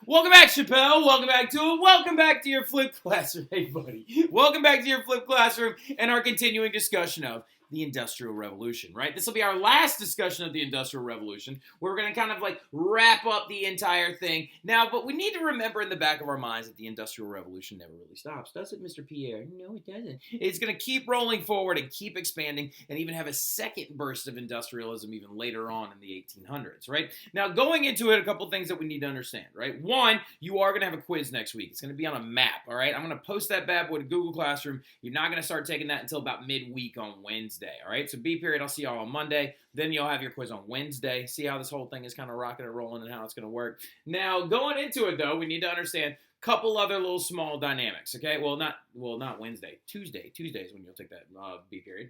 Welcome back, Chappelle. Welcome back to it. Welcome back to your flipped classroom. Hey, buddy. Welcome back to your flipped classroom and our continuing discussion of the Industrial Revolution, right? This will be our last discussion of the Industrial Revolution. We're going to kind of like wrap up the entire thing. Now, but we need to remember in the back of our minds that the Industrial Revolution never really stops, does it, Mr. Pierre? No, it doesn't. It's going to keep rolling forward and keep expanding and even have a second burst of industrialism even later on in the 1800s, right? Now, going into it, a couple things that we need to understand, right? One, you are going to have a quiz next week. It's going to be on a map, all right? I'm going to post that bad boy to Google Classroom. You're not going to start taking that until about midweek on Wednesday. All right, so B period, I'll see y'all on Monday. Then you'll have your quiz on Wednesday. See how this whole thing is kind of rocking and rolling and how it's going to work. Now, going into it, though, we need to understand a couple other little small dynamics, okay? Well, not Wednesday. Tuesday is when you'll take that B period.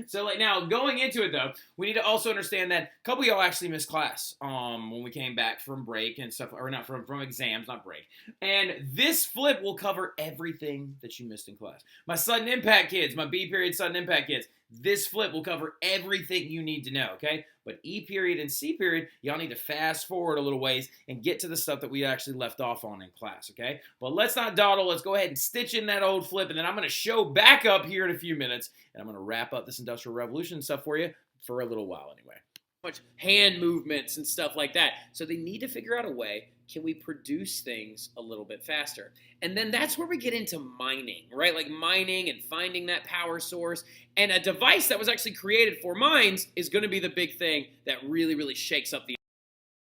So, like, now, going into it, though, we need to also understand that a couple of y'all actually missed class when we came back from break and stuff, or not from exams, not break. And this flip will cover everything that you missed in class. My sudden impact kids, my B period sudden impact kids, this flip will cover everything you need to know, okay? But E period and C period, y'all need to fast forward a little ways and get to the stuff that we actually left off on in class, okay? But let's not dawdle. Let's go ahead and stitch in that old flip, and then I'm going to show back up here in a few minutes, and I'm going to wrap up this Industrial Revolution stuff for you for a little while anyway. Much hand movements and stuff like that. So they need to figure out a way, can we produce things a little bit faster? And then that's where we get into mining, right? Like mining and finding that power source. And a device that was actually created for mines is going to be the big thing that really shakes up the.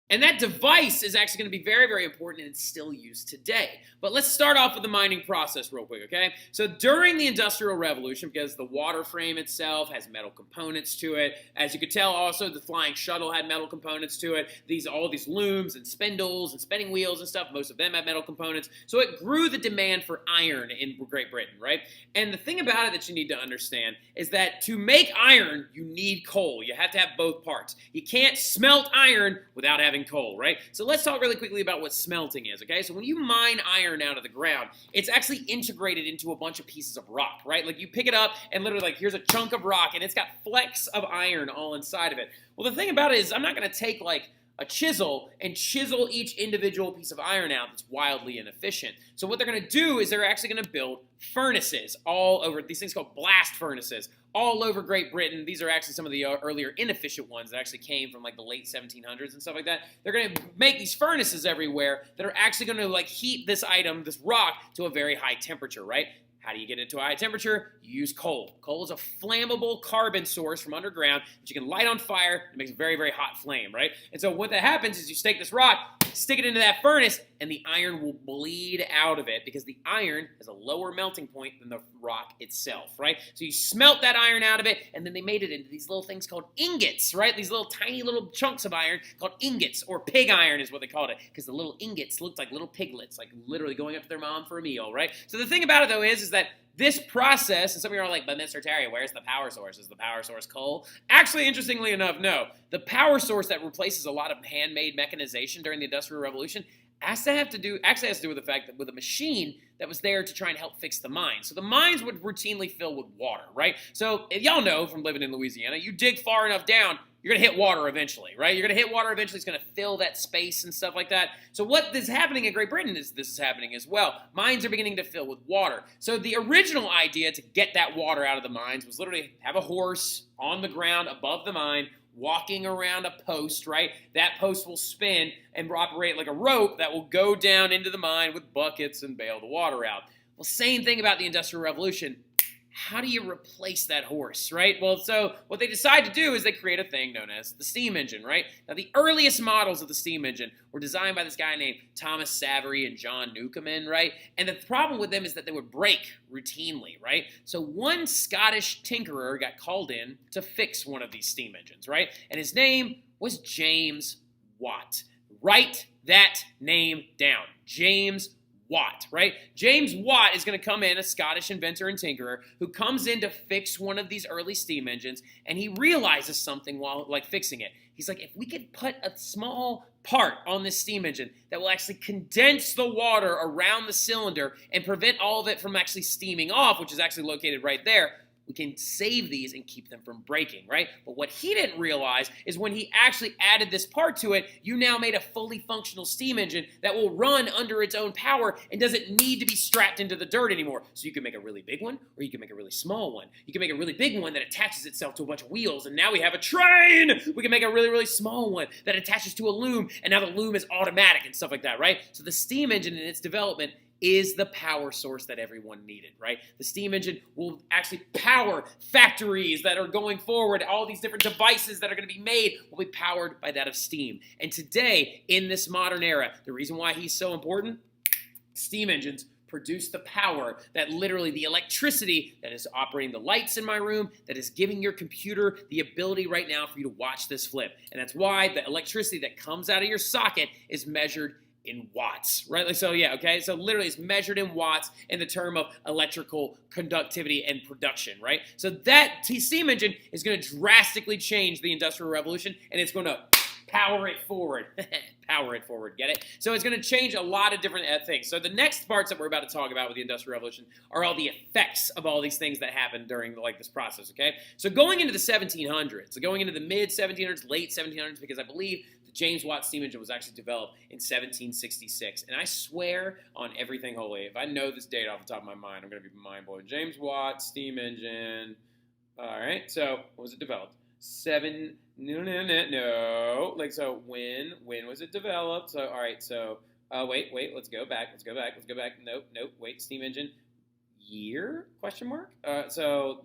And that device is actually going to be very, very important, and it's still used today. But let's start off with the mining process real quick, okay? So during the Industrial Revolution, because the water frame itself has metal components to it, as you could tell also the flying shuttle had metal components to it, all these looms and spindles and spinning wheels and stuff, most of them have metal components. So it grew the demand for iron in Great Britain, right? And the thing about it that you need to understand is that to make iron, you need coal. You have to have both parts. You can't smelt iron without having coal, right? So let's talk really quickly about what smelting is, okay? So when you mine iron out of the ground, it's actually integrated into a bunch of pieces of rock, right? Like you pick it up and literally like here's a chunk of rock and it's got flecks of iron all inside of it. Well, the thing about it is I'm not going to take like a chisel and chisel each individual piece of iron out. That's wildly inefficient. So what they're going to do is they're actually going to build furnaces all over, these things called blast furnaces, all over Great Britain. These are actually some of the earlier inefficient ones that actually came from like the late 1700s and stuff like that. They're going to make these furnaces everywhere that are actually going to like heat this item, this rock, to a very high temperature, right? How do you get it to a high temperature? You use coal. Coal is a flammable carbon source from underground that you can light on fire. It makes a very, very hot flame, right? And so what that happens is you take this rock, stick it into that furnace, and the iron will bleed out of it because the iron has a lower melting point than the rock itself, right? So you smelt that iron out of it, and then they made it into these little things called ingots, right? These little tiny little chunks of iron called ingots, or pig iron is what they called it, because the little ingots looked like little piglets, like literally going up to their mom for a meal, right? So the thing about it, though, is that this process, and some of you are like, but Mr. Terry, where's the power source? Is the power source coal? Actually, interestingly enough, no. The power source that replaces a lot of handmade mechanization during the Industrial Revolution actually has to do with the fact that with a machine that was there to try and help fix the mines. So the mines would routinely fill with water, right? So if y'all know from living in Louisiana, you dig far enough down, you're going to hit water eventually, right? You're going to hit water eventually. It's going to fill that space and stuff like that. So what is happening in Great Britain is this is happening as well. Mines are beginning to fill with water. So the original idea to get that water out of the mines was literally have a horse on the ground above the mine, walking around a post, right? That post will spin and operate like a rope that will go down into the mine with buckets and bail the water out. Well, same thing about the Industrial Revolution. How do you replace that horse, right? Well, so what they decide to do is they create a thing known as the steam engine, right? Now, the earliest models of the steam engine were designed by this guy named Thomas Savery and John Newcomen, right? And the problem with them is that they would break routinely, right? So one Scottish tinkerer got called in to fix one of these steam engines, right? And his name was James Watt. Write that name down. James Watt, right? James Watt is going to come in, a Scottish inventor and tinkerer, who comes in to fix one of these early steam engines, and he realizes something while fixing it. He's like, if we could put a small part on this steam engine that will actually condense the water around the cylinder and prevent all of it from actually steaming off, which is actually located right there, we can save these and keep them from breaking, right? But what he didn't realize is when he actually added this part to it, you now made a fully functional steam engine that will run under its own power and doesn't need to be strapped into the dirt anymore. So you can make a really big one, or you can make a really small one. You can make a really big one that attaches itself to a bunch of wheels, and now we have a train! We can make a really, really small one that attaches to a loom, and now the loom is automatic and stuff like that, right? So the steam engine in its development is the power source that everyone needed, right? The steam engine will actually power factories that are going forward. All these different devices that are going to be made will be powered by that of steam. And today, in this modern era, the reason why he's so important, steam engines produce the power that literally the electricity that is operating the lights in my room, that is giving your computer the ability right now for you to watch this flip. And that's why the electricity that comes out of your socket is measured in watts, right? Like, so yeah, okay? So literally it's measured in watts in the term of electrical conductivity and production, right? So that steam engine is going to drastically change the Industrial Revolution, and it's going to power it forward. Power it forward, get it? So it's going to change a lot of different things. So the next parts that we're about to talk about with the Industrial Revolution are all the effects of all these things that happened during this process, okay? So going into the 1700s, so going into the mid-1700s, late 1700s, because I believe the James Watt steam engine was actually developed in 1766. And I swear on everything holy, if I know this date off the top of my mind, I'm going to be mind-blowing. James Watt steam engine. All right, so when was it developed? No. Like, so when was it developed? So, all right, so, wait, let's go back. Nope, wait, steam engine. Year? Question mark? So,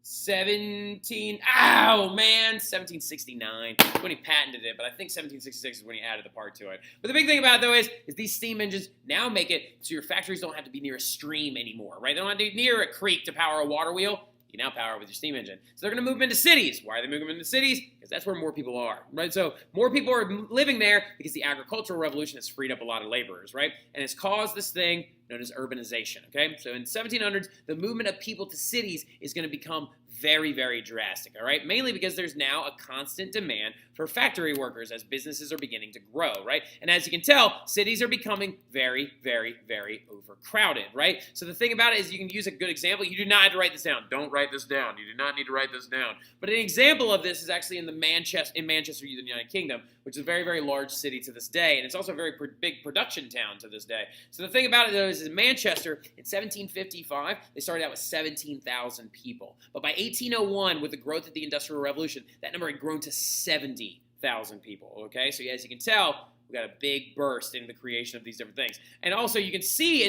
1769 when he patented it, but I think 1766 is when he added the part to it. But the big thing about it, though, is these steam engines now make it so your factories don't have to be near a stream anymore, right? They don't have to be near a creek to power a water wheel. You now power it with your steam engine. So they're going to move them into cities. Why are they moving them into cities? Because that's where more people are, right? So more people are living there because the agricultural revolution has freed up a lot of laborers, right? And it's caused this thing known as urbanization, okay? So in 1700s, the movement of people to cities is going to become very, very drastic, all right? Mainly because there's now a constant demand for factory workers as businesses are beginning to grow, right? And as you can tell, cities are becoming very, very, very overcrowded, right? So the thing about it is you can use a good example. You do not have to write this down. Don't write this down. You do not need to write this down. But an example of this is actually in Manchester, the United Kingdom, which is a very, very large city to this day, and it's also a very big production town to this day. So the thing about it, though, is in Manchester, in 1755, they started out with 17,000 people. But by 1801, with the growth of the Industrial Revolution, that number had grown to 70,000 people, okay? So as you can tell, we got a big burst in the creation of these different things. And also, you can see,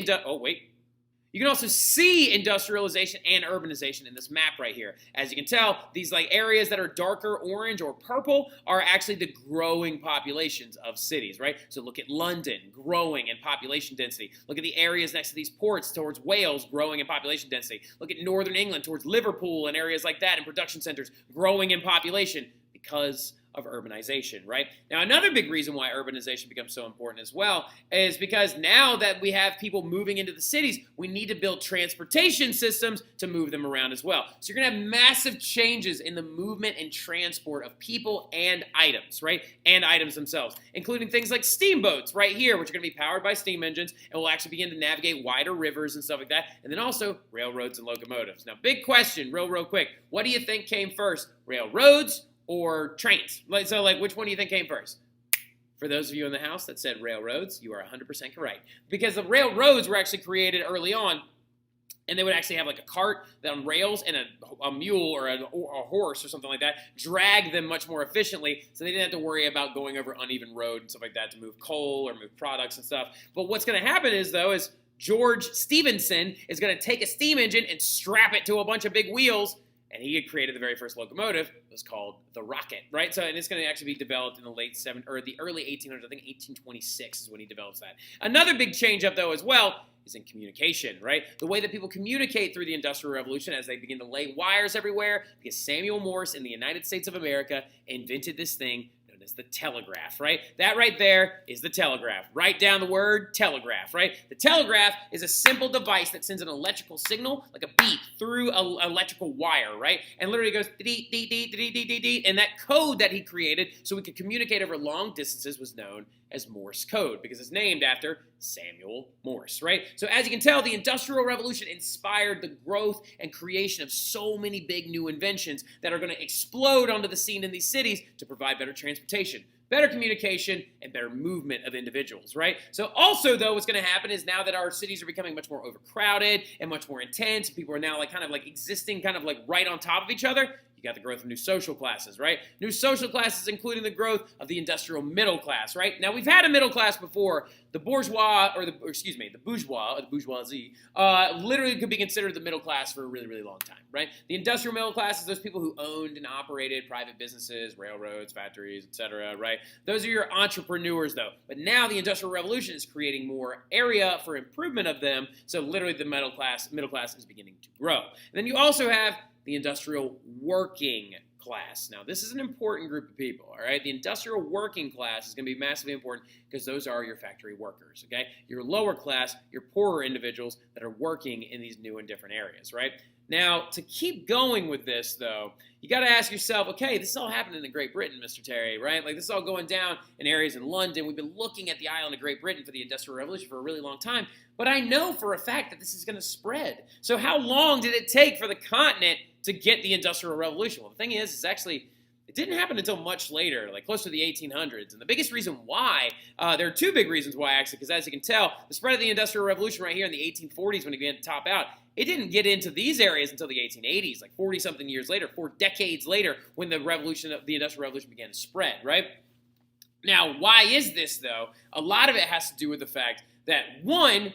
you can also see industrialization and urbanization in this map right here. As you can tell, these areas that are darker orange or purple are actually the growing populations of cities, right? So look at London, growing in population density. Look at the areas next to these ports towards Wales, growing in population density. Look at northern England towards Liverpool and areas like that and production centers, growing in population because of urbanization, right? Now, another big reason why urbanization becomes so important as well is because now that we have people moving into the cities, we need to build transportation systems to move them around as well. So you're going to have massive changes in the movement and transport of people and items, right? And items themselves, including things like steamboats right here, which are going to be powered by steam engines and will actually begin to navigate wider rivers and stuff like that. And then also railroads and locomotives. Now, big question, real quick. What do you think came first? Railroads or trains? So which one do you think came first? For those of you in the house that said railroads, you are 100% correct. Because the railroads were actually created early on, and they would actually have a cart on rails and a mule or a horse or something like that drag them much more efficiently, so they didn't have to worry about going over uneven road and stuff like that to move coal or move products and stuff. But what's going to happen is George Stephenson is going to take a steam engine and strap it to a bunch of big wheels, and he had created the very first locomotive. It was called the Rocket, right? So, and it's going to actually be developed in the the early 1800s. I think 1826 is when he develops that. Another big change up, though, as well, is in communication, right? The way that people communicate through the Industrial Revolution as they begin to lay wires everywhere, because Samuel Morse in the United States of America invented this thing known as the telegraph, right? That right there is the telegraph. Write down the word telegraph, right? The telegraph is a simple device that sends an electrical signal, like a beep, through an electrical wire, right? And literally goes dee dee dee dee dee dee dee, and that code that he created so we could communicate over long distances was known as Morse code because it's named after Samuel Morse, right? So as you can tell, the Industrial Revolution inspired the growth and creation of so many big new inventions that are going to explode onto the scene in these cities to provide better transportation, better communication, and better movement of individuals, right? So also, though, what's going to happen is now that our cities are becoming much more overcrowded and much more intense, people are now kind of existing kind of right on top of each other, you got the growth of new social classes, right? New social classes including the growth of the industrial middle class, right? Now, we've had a middle class before. The bourgeois, the bourgeois, or the bourgeoisie, literally could be considered the middle class for a really, really long time, right? The industrial middle class is those people who owned and operated private businesses, railroads, factories, etc., right? Those are your entrepreneurs, though. But now the Industrial Revolution is creating more area for improvement of them, so literally the middle class is beginning to grow. And then you also have the industrial working class. Now, this is an important group of people, all right? The industrial working class is going to be massively important because those are your factory workers, okay? Your lower class, your poorer individuals that are working in these new and different areas, right? Now, to keep going with this, though, you got to ask yourself, okay, this is all happening in Great Britain, Mr. Terry, right? This is all going down in areas in London. We've been looking at the island of Great Britain for the Industrial Revolution for a really long time, but I know for a fact that this is going to spread. So how long did it take for the continent to get the Industrial Revolution? Well, the thing is it didn't happen until much later, close to the 1800s. And the biggest reason why, there are two big reasons why, actually, because as you can tell, the spread of the Industrial Revolution right here in the 1840s when it began to top out, it didn't get into these areas until the 1880s, 40-something years later, 4 decades later, when the Industrial Revolution began to spread, right? Now, why is this, though? A lot of it has to do with the fact that, one,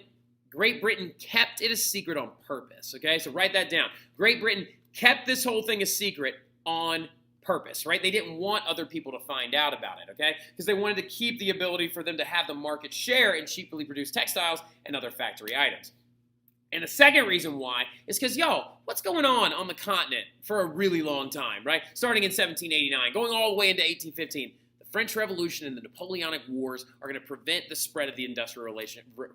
Great Britain kept it a secret on purpose, okay? So write that down. Great Britain kept this whole thing a secret on purpose, right? They didn't want other people to find out about it, okay? Because they wanted to keep the ability for them to have the market share in cheaply produced textiles and other factory items. And the second reason why is because, what's going on the continent for a really long time, right? Starting in 1789, going all the way into 1815. The French Revolution and the Napoleonic Wars are going to prevent the spread of the Industrial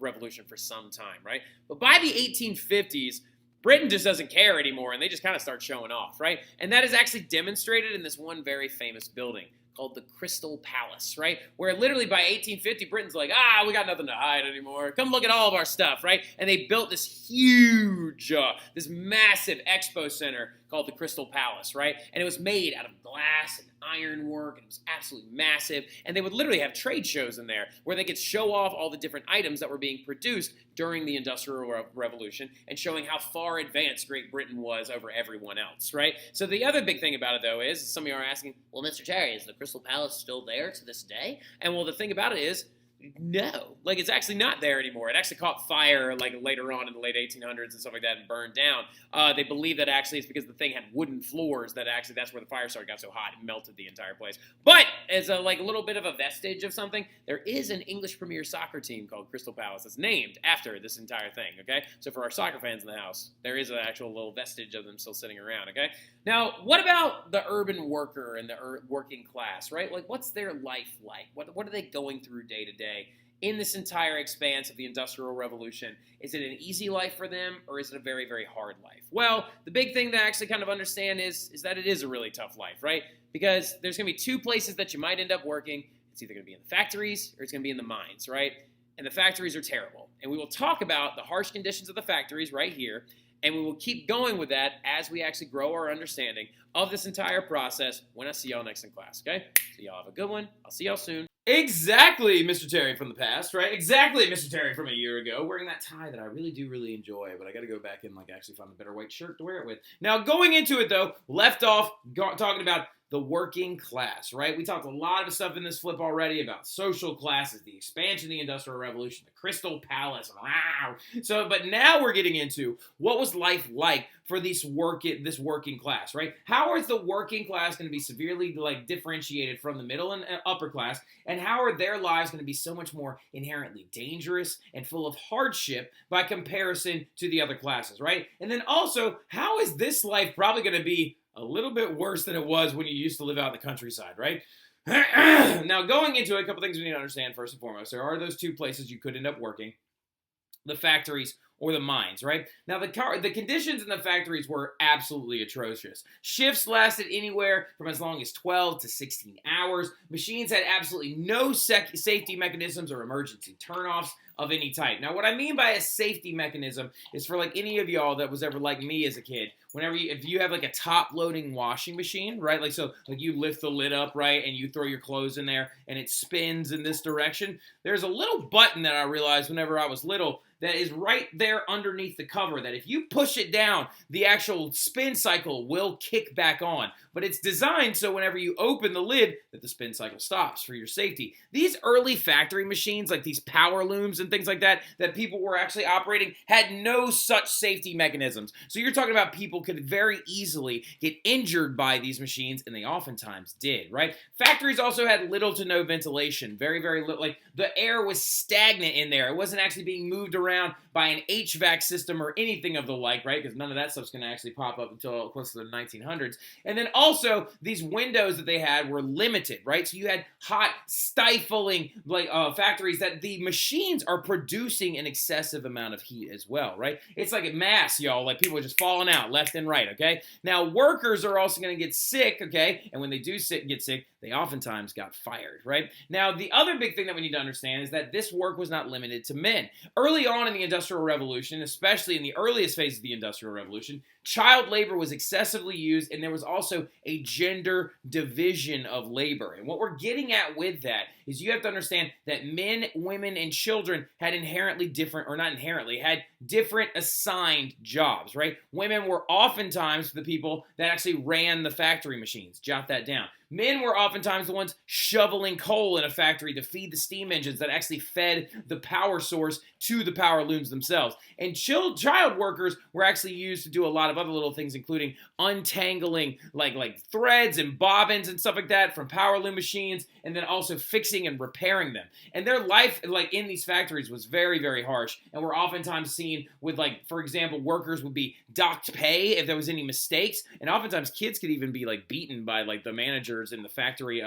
Revolution for some time, right? But by the 1850s, Britain just doesn't care anymore, and they just kind of start showing off, right? And that is actually demonstrated in this one very famous building called the Crystal Palace, right? Where literally by 1850, Britain's like, we got nothing to hide anymore. Come look at all of our stuff, right? And they built this huge, this massive expo center called the Crystal Palace, right? And it was made out of glass and ironwork, and it was absolutely massive. And they would literally have trade shows in there where they could show off all the different items that were being produced during the Industrial Revolution and showing how far advanced Great Britain was over everyone else, right? So the other big thing about it, though, is some of you are asking, well, Mr. Terry, is the Crystal Palace still there to this day? And well, the thing about it is, no, it's actually not there anymore. It actually caught fire later on in the late 1800s and stuff like that and burned down. They believe that actually it's because the thing had wooden floors that actually that's where the fire started, got so hot it melted the entire place. But as a little bit of a vestige of something, there is an English Premier Soccer team called Crystal Palace that's named after this entire thing, okay? So for our soccer fans in the house, there is an actual little vestige of them still sitting around, okay? Now, what about the urban worker and the working class, right? What's their life like? What are they going through day to day in this entire expanse of the Industrial Revolution? Is it an easy life for them, or is it a very, very hard life? Well, the big thing to actually kind of understand is that it is a really tough life, right? Because there's going to be 2 places that you might end up working. It's either going to be in the factories or it's going to be in the mines, right? And the factories are terrible. And we will talk about the harsh conditions of the factories right here, and we will keep going with that as we actually grow our understanding of this entire process when I see y'all next in class, okay? So y'all have a good one. I'll see y'all soon. Exactly, Mr. Terry from the past, right? Exactly, Mr. Terry from a year ago, wearing that tie that I really do enjoy, but I got to go back and actually find a better white shirt to wear it with. Now, going into it, though, left off talking about the working class, right? We talked a lot of stuff in this flip already about social classes, the expansion of the Industrial Revolution, the Crystal Palace, wow. But now we're getting into what was life like for this working class, right? How is the working class going to be severely differentiated from the middle and upper class, and how are their lives going to be so much more inherently dangerous and full of hardship by comparison to the other classes, right? And then also, how is this life probably going to be a little bit worse than it was when you used to live out in the countryside, right? Now, going into it, a couple things we need to understand first and foremost. There are those 2 places you could end up working, the factories or the mines, right? Now, the conditions in the factories were absolutely atrocious. Shifts lasted anywhere from as long as 12 to 16 hours. Machines had absolutely no safety mechanisms or emergency turnoffs of any type. Now, what I mean by a safety mechanism is for like any of y'all that was ever like me as a kid. If you have like a top-loading washing machine, right? Like so, like you lift the lid up, right, and you throw your clothes in there, and it spins in this direction. There's a little button that I realized whenever I was little that is right there underneath the cover that if you push it down, the actual spin cycle will kick back on. But it's designed so whenever you open the lid that the spin cycle stops for your safety. These early factory machines, like these power looms and things like that people were actually operating, had no such safety mechanisms. So you're talking about people could very easily get injured by these machines, and they oftentimes did, right? Factories also had little to no ventilation, very, very little. Like the air was stagnant in there. It wasn't actually being moved around by an HVAC system or anything of the like, right? Because none of that stuff's going to actually pop up until close to the 1900s. And then also, these windows that they had were limited, right? So you had hot, stifling factories that the machines are producing an excessive amount of heat as well, right? It's like a mass, y'all. Like people are just falling out left and right, okay? Now, workers are also going to get sick, okay? And when they do get sick, they oftentimes got fired, right? Now, the other big thing that we need to understand is that this work was not limited to men. Early on in the Industrial Revolution, especially in the earliest phase of the Industrial Revolution, child labor was excessively used, and there was also a gender division of labor. And what we're getting at with that is you have to understand that men, women, and children had inherently different, or not inherently, had different assigned jobs, right? Women were oftentimes the people that actually ran the factory machines. Jot that down. Men were oftentimes the ones shoveling coal in a factory to feed the steam engines that actually fed the power source to the power looms themselves. And child workers were actually used to do a lot of other little things, including untangling like threads and bobbins and stuff like that from power loom machines, and then also fixing and repairing them. And their life like in these factories was very, very harsh, and we're oftentimes seen with, like, for example, workers would be docked pay if there was any mistakes, and oftentimes kids could even be like beaten by like the managers and the factory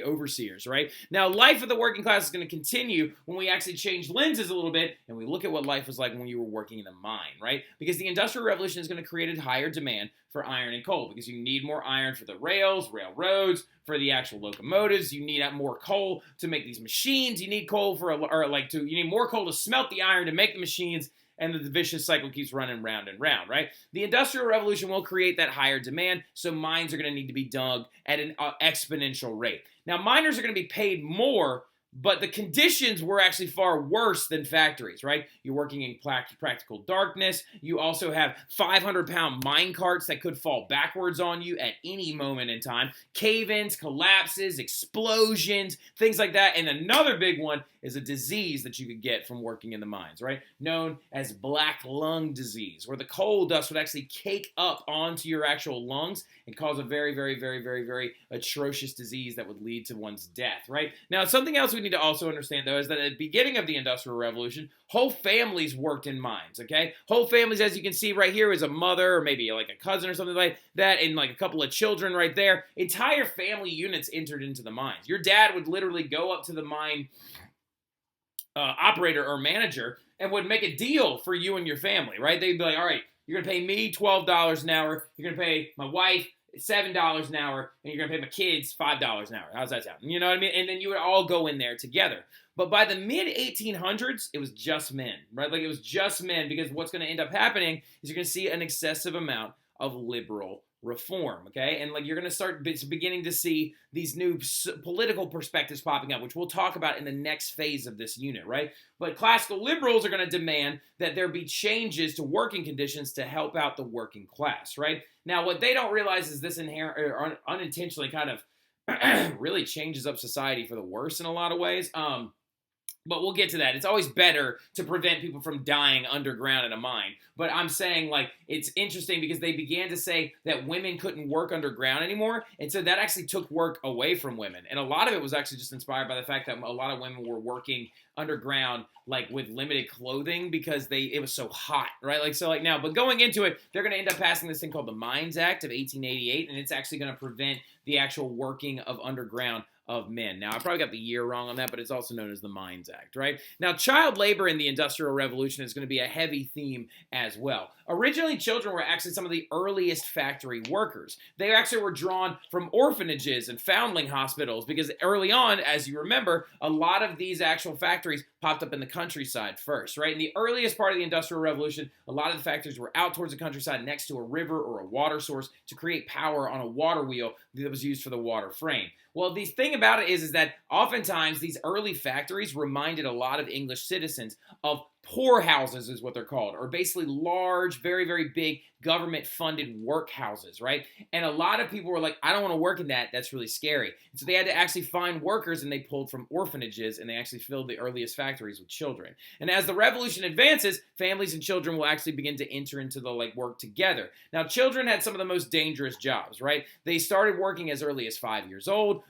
overseers, right? Now, life of the working class is going to continue when we actually change lenses a little bit and we look at what life was like when you were working in a mine, right? Because the Industrial Revolution is going to create a higher demand for iron and coal because you need more iron for the railroads, for the actual locomotives. You need more coal to make these machines. You need coal you need more coal to smelt the iron to make the machines. And the vicious cycle keeps running round and round, right? The Industrial Revolution will create that higher demand, so mines are going to need to be dug at an exponential rate. Now, miners are going to be paid more, but the conditions were actually far worse than factories, right? You're working in practical darkness. You also have 500-pound mine carts that could fall backwards on you at any moment in time. Cave-ins, collapses, explosions, things like that. And another big one is a disease that you could get from working in the mines, right? Known as black lung disease, where the coal dust would actually cake up onto your actual lungs and cause a very, very, very, very, very atrocious disease that would lead to one's death, right? Now, something else we need to also understand, though, is that at the beginning of the Industrial Revolution, whole families worked in mines, okay? Whole families, as you can see right here, is a mother or maybe like a cousin or something like that, and like a couple of children right there. Entire family units entered into the mines. Your dad would literally go up to the mine operator or manager and would make a deal for you and your family, right? They'd be like, all right, you're going to pay me $12 an hour. You're going to pay my wife $7 an hour, and you're going to pay my kids $5 an hour. How's that sound? You know what I mean? And then you would all go in there together. But by the mid-1800s, it was just men, right? Like, it was just men, because what's going to end up happening is you're going to see an excessive amount of liberal reform, okay? And like you're going to start beginning to see these new political perspectives popping up, which we'll talk about in the next phase of this unit, right? But classical liberals are going to demand that there be changes to working conditions to help out the working class, right? Now, what they don't realize is this inherent or unintentionally kind of really changes up society for the worse in a lot of ways. But we'll get to that. It's always better to prevent people from dying underground in a mine. But I'm saying, like, it's interesting because they began to say that women couldn't work underground anymore. And so that actually took work away from women. And a lot of it was actually just inspired by the fact that a lot of women were working underground, like, with limited clothing because it was so hot, right? Like, so, like, now, but going into it, they're going to end up passing this thing called the Mines Act of 1888, and it's actually going to prevent the actual working of underground of men. Now, I probably got the year wrong on that, but it's also known as the Mines Act, right? Now, child labor in the Industrial Revolution is going to be a heavy theme as well. Originally, children were actually some of the earliest factory workers. They actually were drawn from orphanages and foundling hospitals because early on, as you remember, a lot of these actual factories popped up in the countryside first, right? In the earliest part of the Industrial Revolution, a lot of the factories were out towards the countryside next to a river or a water source to create power on a water wheel that was used for the water frame. Well, the thing about it is that oftentimes these early factories reminded a lot of English citizens of poorhouses is what they're called, or basically large, very, very big government-funded workhouses, right? And a lot of people were like, I don't want to work in that. That's really scary. And so they had to actually find workers, and they pulled from orphanages, and they actually filled the earliest factories with children. And as the revolution advances, families and children will actually begin to enter into the work together. Now, children had some of the most dangerous jobs, right? They started working as early as 5 years old.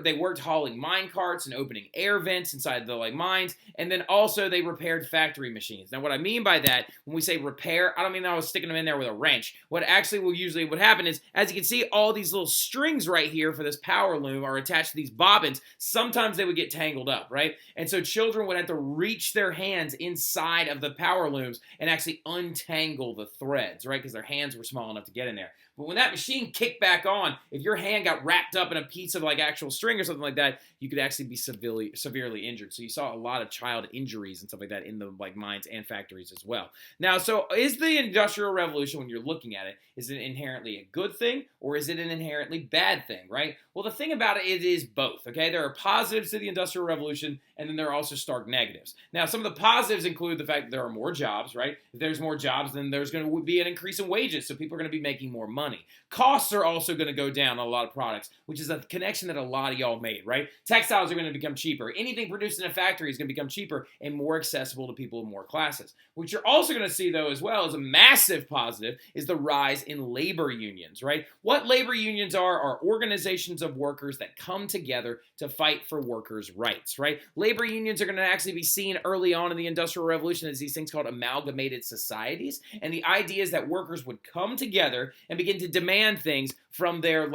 They worked hauling mine carts and opening air vents inside the mines, and then also they repaired factory machines. Now, what I mean by that, when we say repair, I don't mean I was sticking them in there with a wrench. What actually will usually happen is, as you can see, all these little strings right here for this power loom are attached to these bobbins. Sometimes they would get tangled up, right? And so children would have to reach their hands inside of the power looms and actually untangle the threads, right? Because their hands were small enough to get in there. But when that machine kicked back on, if your hand got wrapped up in a piece of actual string or something like that, you could actually be severely injured. So you saw a lot of child injuries and stuff like that in the mines and factories as well. Now, so is the Industrial Revolution, when you're looking at it, is it inherently a good thing or is it an inherently bad thing, right? Well, the thing about it is both, okay? There are positives to the Industrial Revolution, and then there are also stark negatives. Now, some of the positives include the fact that there are more jobs, right? If there's more jobs, then there's going to be an increase in wages, so people are going to be making more money. Costs are also going to go down on a lot of products, which is a connection that a lot of y'all made, right? Textiles are going to become cheaper. Anything produced in a factory is going to become cheaper and more accessible to people of more classes. What you're also going to see, though, as well, as a massive positive, is the rise in labor unions, right? What labor unions are organizations of workers that come together to fight for workers' rights, right? Labor unions are going to actually be seen early on in the Industrial Revolution as these things called amalgamated societies, and the idea is that workers would come together and begin to demand things from their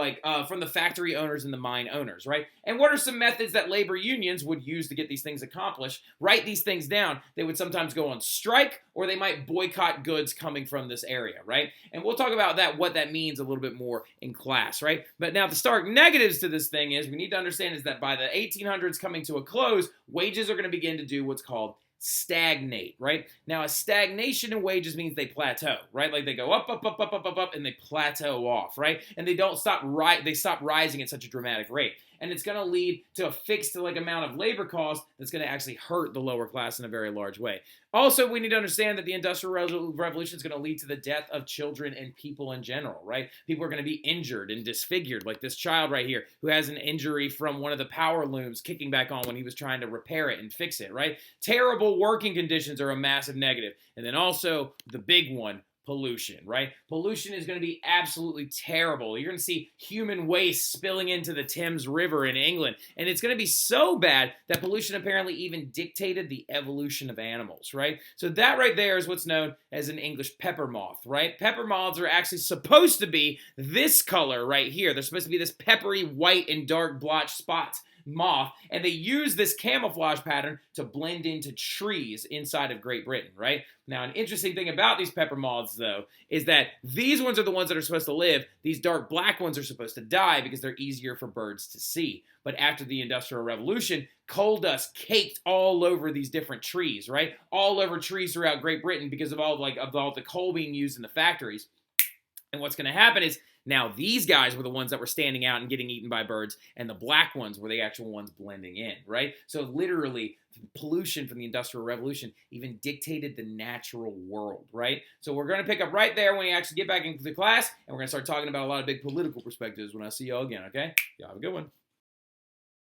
from the factory owners and the mine owners, right? And what are some methods that labor unions would use to get these things accomplished? Write these things down. They would sometimes go on strike, or they might boycott goods coming from this area, right? And we'll talk about that, what that means a little bit more in class, right? But now the stark negatives to this thing is, we need to understand is that by the 1800s coming to a close, wages are going to begin to do what's called stagnate, right? Now, a stagnation in wages means they plateau, right? Like they go up, up, up, up, up, up, up, and they plateau off, right? And they don't stop they stop rising at such a dramatic rate. And it's going to lead to a fixed amount of labor cost that's going to actually hurt the lower class in a very large way. Also, we need to understand that the Industrial Revolution is going to lead to the death of children and people in general, right? People are going to be injured and disfigured, like this child right here who has an injury from one of the power looms kicking back on when he was trying to repair it and fix it, right? Terrible working conditions are a massive negative. And then also the big one, pollution, right? Pollution is going to be absolutely terrible. You're going to see human waste spilling into the Thames River in England, and it's going to be so bad that pollution apparently even dictated the evolution of animals, right? So that right there is what's known as an English pepper moth, right? Pepper moths are actually supposed to be this color right here. They're supposed to be this peppery white and dark blotched spots moth, and they use this camouflage pattern to blend into trees inside of Great Britain, right? Now, an interesting thing about these pepper moths, though, is that these ones are the ones that are supposed to live. These dark black ones are supposed to die because they're easier for birds to see. But after the Industrial Revolution, coal dust caked all over these different trees, right? All over trees throughout Great Britain because of all the coal being used in the factories. And what's going to happen is, now these guys were the ones that were standing out and getting eaten by birds, and the black ones were the actual ones blending in, right? So literally, pollution from the Industrial Revolution even dictated the natural world, right? So we're going to pick up right there when we actually get back into the class, and we're going to start talking about a lot of big political perspectives when I see y'all again, okay? Y'all have a good one.